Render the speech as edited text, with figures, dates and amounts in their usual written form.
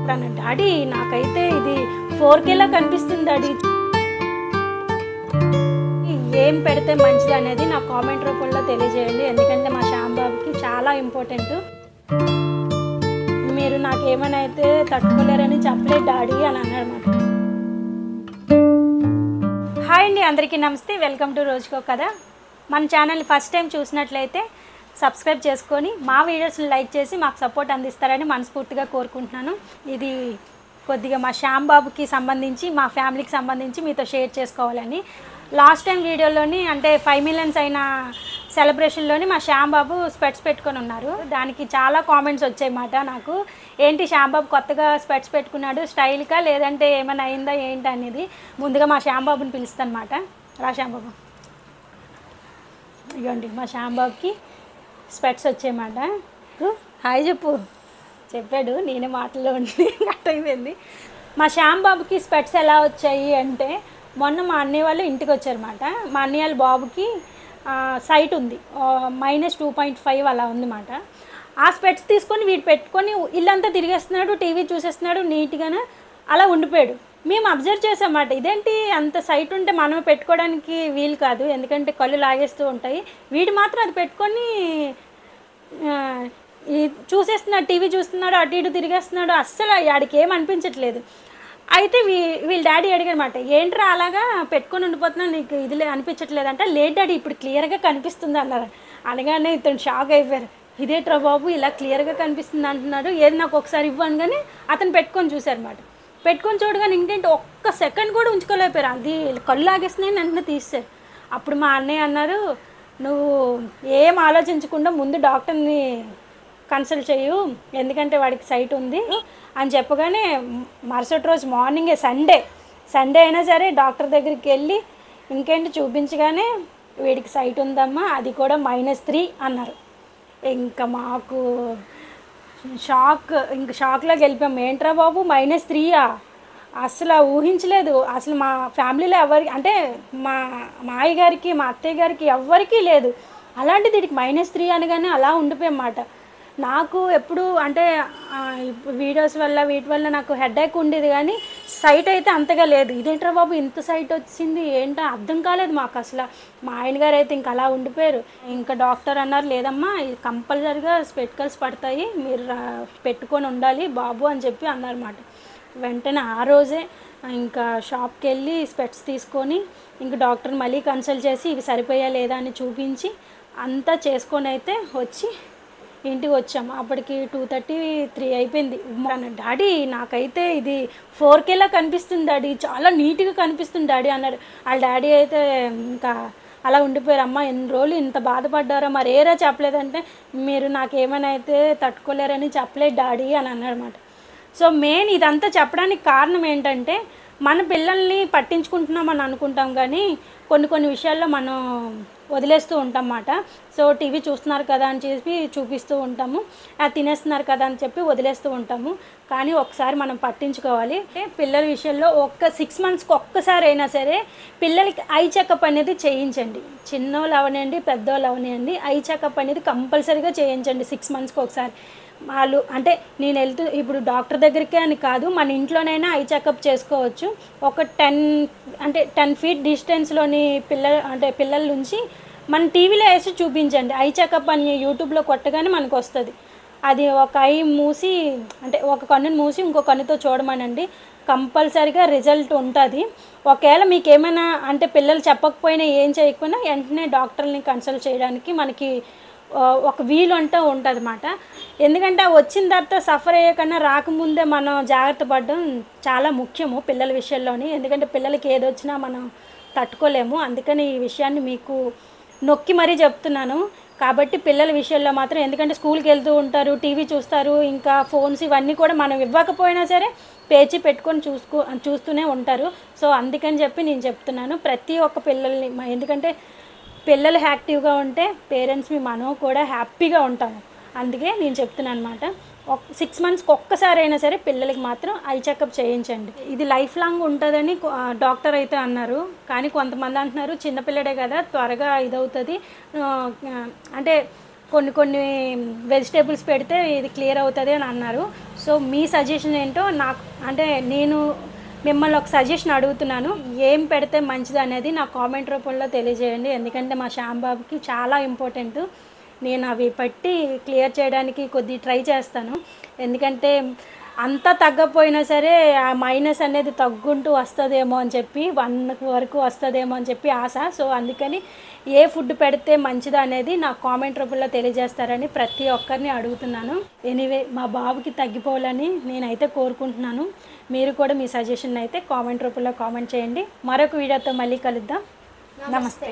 తన డాడీ నాకైతే ఇది 4Kలా కనిపిస్తుంది డాడీ, ఏం పెడితే మంచిది అనేది నా కామెంట్ రూపంలో తెలియజేయండి. ఎందుకంటే మా శ్యాంబాబుకి చాలా ఇంపార్టెంట్. మీరు నాకేమైనా అయితే తట్టుకోలేరని చెప్పలేదు డాడీ అని అన్నాడు అన్నమాట. హాయ్ అండి, అందరికీ నమస్తే. వెల్కమ్ టు రోజుకో కథ. మన ఛానల్ని ఫస్ట్ టైం చూసినట్లయితే సబ్స్క్రైబ్ చేసుకొని మా వీడియోస్ని లైక్ చేసి మాకు సపోర్ట్ అందిస్తారని మనస్ఫూర్తిగా కోరుకుంటున్నాను. ఇది కొద్దిగా మా శ్యాంబాబుకి సంబంధించి, మా ఫ్యామిలీకి సంబంధించి మీతో షేర్ చేసుకోవాలని. లాస్ట్ టైం వీడియోలోని అంటే 5 million అయిన సెలబ్రేషన్లోని మా శ్యాంబాబు స్పెట్స్ పెట్టుకొని ఉన్నారు. దానికి చాలా కామెంట్స్ వచ్చాయన్నమాట నాకు. ఏంటి శ్యాంబాబు కొత్తగా స్పెట్స్ పెట్టుకున్నాడు, స్టైల్గా లేదంటే ఏమైనా అయిందా ఏంటి అనేది. ముందుగా మా శ్యాంబాబుని పిలుస్తాను అన్నమాట. రా శ్యాంబాబు. ఇవ్వండి మా శ్యాంబాబుకి స్పెట్స్ వచ్చాయన్నమాట. హాయ్ చెప్పు. చెప్పాడు, నేనే మాటల్లో ఉండి కట్ అయిపోయింది. మా శ్యాంబాబుకి స్పెట్స్ ఎలా వచ్చాయి అంటే, మొన్న మా అన్నయ్య వాళ్ళు ఇంటికి వచ్చారన్నమాట. మా అన్నయ్య వాళ్ళ బాబుకి సైట్ ఉంది, -2.5 అలా ఉందన్నమాట. ఆ స్పెట్స్ తీసుకొని వీడు పెట్టుకొని ఇల్లంతా తిరిగేస్తున్నాడు, టీవీ చూసేస్తున్నాడు, నీట్గానే అలా ఉండిపోయాడు. మేము అబ్జర్వ్ చేసామన్నమాట. ఇదేంటి అంత సైట్ ఉంటే మనం పెట్టుకోవడానికి వీలు కాదు, ఎందుకంటే కళ్ళు లాగేస్తూ ఉంటాయి. వీడు మాత్రం అది పెట్టుకొని చూసేస్తున్నాడు, టీవీ చూస్తున్నాడు, అటు ఇటు తిరిగేస్తున్నాడు. అస్సలు వాడికి ఏం అనిపించట్లేదు. అయితే వీళ్ళ డాడీ అడిగారన్నమాట, ఏంట్రా అలాగా పెట్టుకొని ఉండిపోతున్నావు, నీకు ఇది అనిపించట్లేదంట. లేదు డాడీ, ఇప్పుడు క్లియర్గా కనిపిస్తుంది అన్నారు. అనగానే ఇతను షాక్ అయిపోయారు. ఇదేట్రా బాబు ఇలా క్లియర్గా కనిపిస్తుంది అంటున్నాడు, ఏది నాకు ఒకసారి ఇవ్వను. కానీ అతను పెట్టుకొని చూశారన్నమాట. పెట్టుకొని చూడగానే ఇంకేంటి ఒక్క సెకండ్ కూడా ఉంచుకోలేకపోయారు. అది కళ్ళు లాగేస్తున్నాయి, వెంటనే తీస్తారు. అప్పుడు మా అన్నయ్య అన్నారు, నువ్వు ఏం ఆలోచించకుండా ముందు డాక్టర్ని కన్సల్ట్ చేయు, ఎందుకంటే వాడికి సైట్ ఉంది అని చెప్పగానే మరుసటి రోజు మార్నింగే సండే అయినా సరే డాక్టర్ దగ్గరికి వెళ్ళి ఇంకేంటి చూపించగానే వీడికి సైట్ ఉందమ్మా, అది కూడా -3 అన్నారు. ఇంకా మాకు షాక్లోకి వెళ్ళిపోయాము. ఏంట్రా బాబు -3యా? అసలు ఊహించలేదు. అసలు మా ఫ్యామిలీలో ఎవరికి అంటే మా మాయ గారికి, మా అత్తయ్య గారికి ఎవ్వరికీ లేదు. అలాంటిది వీడికి -3 అనగానే అలా ఉండిపోయామాట. నాకు ఎప్పుడు అంటే వీడియోస్ వల్ల వీటి వల్ల నాకు హెడేక్ ఉండేది, కానీ సైట్ అయితే అంతగా లేదు. ఇదేంట్రా బాబు ఇంత సైట్ వచ్చింది ఏంటో అర్థం కాలేదు మాకు అసలు. మా ఆయన గారు అయితే ఇంకా అలా ఉండిపోయారు. ఇంకా డాక్టర్ అన్నారు, లేదమ్మా ఇది కంపల్సరీగా స్పెక్టకల్స్ పడతాయి, మీరు పెట్టుకొని ఉండాలి బాబు అని చెప్పి అన్నారన్నమాట. వెంటనే ఆ రోజే ఇంకా షాప్కి వెళ్ళి స్పెట్స్ తీసుకొని ఇంకా డాక్టర్ని మళ్ళీ కన్సల్ట్ చేసి ఇవి సరిపోయా లేదా అని చూపించి అంతా చేసుకొని అయితే వచ్చి ఇంటికి వచ్చాము. అప్పటికి 2:33 అయిపోయింది. డాడీ నాకైతే ఇది 4Kలా కనిపిస్తుంది డాడీ, చాలా నీట్గా కనిపిస్తుంది డాడీ అన్నాడు. వాళ్ళ డాడీ అయితే ఇంకా అలా ఉండిపోయారు. అమ్మ ఎన్ని రోజులు ఇంత బాధపడ్డారో మరి ఏరా చెప్పలేదంటే, మీరు నాకేమైనా అయితే తట్టుకోలేరని చెప్పలేదు డాడీ అని అన్నాడు అన్నమాట. సో మెయిన్ ఇదంతా చెప్పడానికి కారణం ఏంటంటే, మన పిల్లల్ని పట్టించుకుంటున్నామని అనుకుంటాం, కానీ కొన్ని విషయాల్లో మనం వదిలేస్తూ ఉంటాం అన్నమాట. సో టీవీ చూస్తున్నారు కదా అని చెప్పి చూపిస్తూ ఉంటాము, తినేస్తున్నారు కదా అని చెప్పి వదిలేస్తూ ఉంటాము. కానీ ఒకసారి మనం పట్టించుకోవాలి. పిల్లల విషయంలో 6 monthsకి ఒక్కసారి అయినా సరే పిల్లలకి ఐ చెకప్ అనేది చేయించండి. చిన్నోళ్ళు అవనండి, పెద్దోళ్ళు అవనండి, ఐ చెకప్ అనేది కంపల్సరీగా చేయించండి 6 monthsకి ఒకసారి. వాళ్ళు అంటే నేను ఇప్పుడు డాక్టర్ దగ్గరికే అని కాదు, మన ఇంట్లోనైనా ఐ చెకప్ చేసుకోవచ్చు. ఒక 10 feet డిస్టెన్స్లోని పిల్లల నుంచి మన టీవీలో వేసి చూపించండి. ఐ చెకప్ అని యూట్యూబ్లో కొట్టగానే మనకు వస్తుంది. అది ఒక ఐ మూసి అంటే ఒక కన్నుని మూసి ఇంకో కన్నుతో చూడమనండి, కంపల్సరీగా రిజల్ట్ ఉంటుంది. ఒకవేళ మీకు ఏమైనా అంటే పిల్లలు చెప్పకపోయినా ఏం చేయకపోయినా వెంటనే డాక్టర్ని కన్సల్ట్ చేయడానికి మనకి ఒక వీలు అంటూ ఉంటుంది అన్నమాట. ఎందుకంటే వచ్చిన తర్వాత సఫర్ అయ్యే కన్నా రాకముందే మనం జాగ్రత్త పడడం చాలా ముఖ్యము పిల్లల విషయంలోని. ఎందుకంటే పిల్లలకి ఏదొచ్చినా మనం తట్టుకోలేము. అందుకని ఈ విషయాన్ని మీకు నొక్కి మరీ చెప్తున్నాను. కాబట్టి పిల్లల విషయంలో మాత్రం, ఎందుకంటే స్కూల్కి వెళ్తూ ఉంటారు, టీవీ చూస్తారు, ఇంకా ఫోన్స్ ఇవన్నీ కూడా మనం ఇవ్వకపోయినా సరే పేచి పెట్టుకొని చూస్తూనే ఉంటారు. సో అందుకని చెప్పి నేను చెప్తున్నాను ప్రతి ఒక్క పిల్లల్ని. ఎందుకంటే పిల్లలు యాక్టివ్గా ఉంటే పేరెంట్స్ మనం కూడా హ్యాపీగా ఉంటాము. అందుకే నేను చెప్తున్నాను అన్నమాట. 6 monthsకి ఒక్కసారి అయినా సరే పిల్లలకి మాత్రం ఐ చెకప్ చేయించండి. ఇది లైఫ్ లాంగ్ ఉంటుందని డాక్టర్ అయితే అన్నారు. కానీ కొంతమంది అంటున్నారు చిన్నపిల్లడే కదా త్వరగా ఇదవుతుంది, అంటే కొన్ని వెజిటేబుల్స్ పెడితే ఇది క్లియర్ అవుతుంది అని అన్నారు. సో సో మీ సజెషన్ ఏంటో నాకు, అంటే నేను మిమ్మల్ని ఒక సజెషన్ అడుగుతున్నాను, ఏం పెడితే మంచిది అనేది నా కామెంట్ రూపంలో తెలియజేయండి. ఎందుకంటే మా శ్యాంబాబుకి చాలా ఇంపార్టెంట్. నేను అవి పెట్టి క్లియర్ చేయడానికి కొద్ది ట్రై చేస్తాను. ఎందుకంటే అంతా తగ్గపోయినా సరే ఆ మైనస్ అనేది తగ్గుంటూ వస్తుందేమో అని చెప్పి 1 వరకు వస్తుందేమో అని చెప్పి ఆశ. సో అందుకని ఏ ఫుడ్ పెడితే మంచిది అనేది నా కామెంట్ రూపంలో తెలియజేస్తారని ప్రతి ఒక్కరిని అడుగుతున్నాను. ఎనీవే మా బాబుకి తగ్గిపోవాలని నేనైతే కోరుకుంటున్నాను. మీరు కూడా మీ సజెషన్ అయితే కామెంట్ రూపంలో కామెంట్ చేయండి. మరొక వీడియోతో మళ్ళీ కలుద్దాం. నమస్తే.